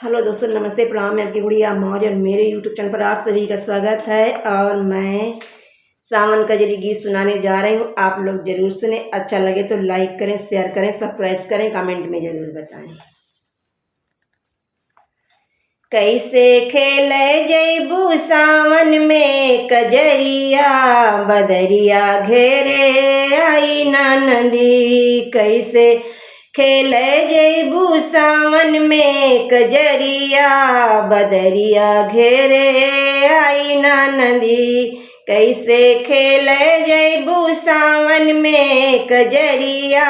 Hello दोस्तों, नमस्ते, प्रणाम। मैं आपकी गुड़िया मौर्य और मेरे यूट्यूब चैनल पर आप सभी का स्वागत है। और मैं सावन का जरी गीत सुनाने जा रही हूँ। आप लोग जरूर सुने। अच्छा लगे तो लाइक करें, शेयर करें, सब्सक्राइब करें, कमेंट में जरूर बताएं। कैसे खेले जैबू सावन में कजरिया, बदरिया घेरे आई ना नदी। कैसे खेले जैबू सावन में कजरिया, बदरिया घेरे आई ना नदी। कैसे खेले जैबू सावन में कजरिया,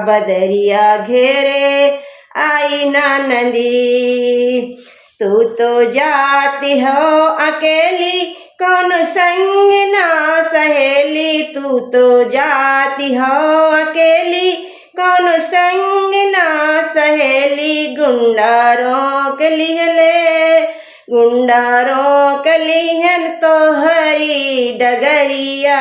बदरिया घेरे आई ना नदी। तू तो जाती हो अकेली, कौन संग ना सहेली। तू तो जाती हो अकेली, कौन संग ना सहेली। गुंडा रोक लिहले, गुंडा रोक लिहन तो हरी डगरिया,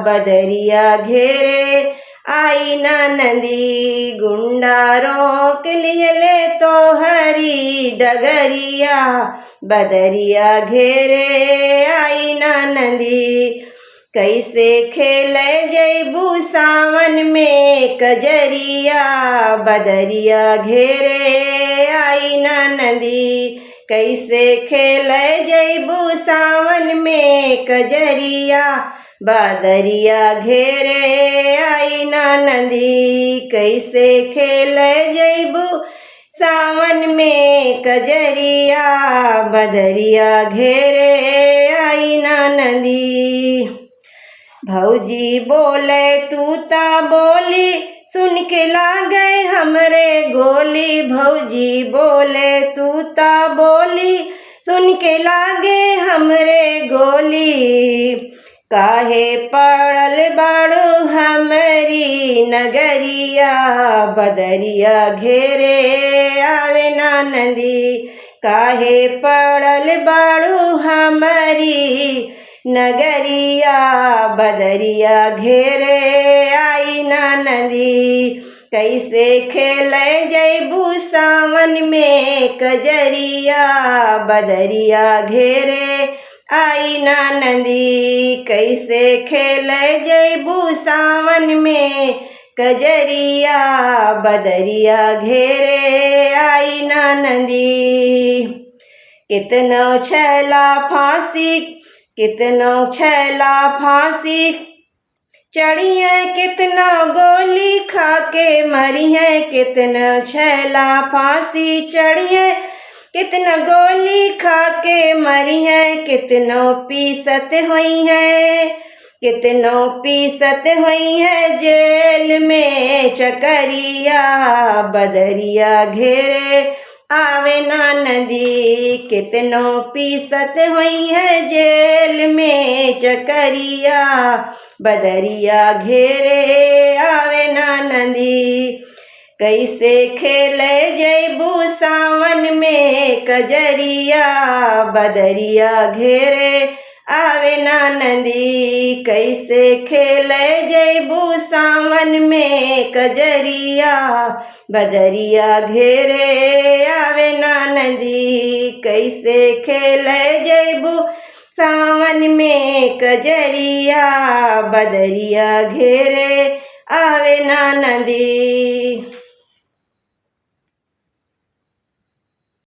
बदरिया घेरे आई ना नदी। गुंडा रोक लिहले तो हरी डगरिया, बदरिया घेरे आई ना नदी। कैसे खेले जैबू सावन में कजरिया, बदरिया घेरे आई ना नदी। कैसे खेले जैबू सावन में कजरिया, बदरिया घेरे आई ना नदी। कैसे खेले जैबू सावन में कजरिया, बदरिया घेरे आई ना नदी। भौजी बोले तू ता बोली, सुन के लागे हमरे गोली। भौजी बोले तू ता बोली, सुन के लागे हमरे गोली। काहे पड़ल बाड़ू हमरी नगरिया, बदरिया घेरे आवे ना नदी। काहे पड़ल बाड़ू हमारी नगरिया, बदरिया घेरे आई ना नदी। कैसे खेले जैबू सावन में कजरिया, बदरिया घेरे आई ना नदी। कैसे खेले जैबू सावन में कजरिया, बदरिया घेरे आई ना नदी। कितनो छैला फांसी, कितनो छैला फांसी चढ़ी है, कितना गोली खा के मरी है। कितना छैला फांसी चढ़ी है, कितना गोली खा के मरी है। कितनों पीसत हुई है, कितनों पीसत हुई है जेल में चकरिया, बदरिया घेरे आवे ना नदी। कितनों पीसत हुई है जेल में चकरिया, बदरिया घेरे आवे ना नदी। कैसे खेले जैबू सावन में कजरिया, बदरिया घेरे आवे ना नदी। कैसे खेले जैबू सावन में कजरिया, बदरिया घेरे आवे ना नदी। कैसे खेले जैबू सावन में कजरिया, बदरिया घेरे आवे ना नदी।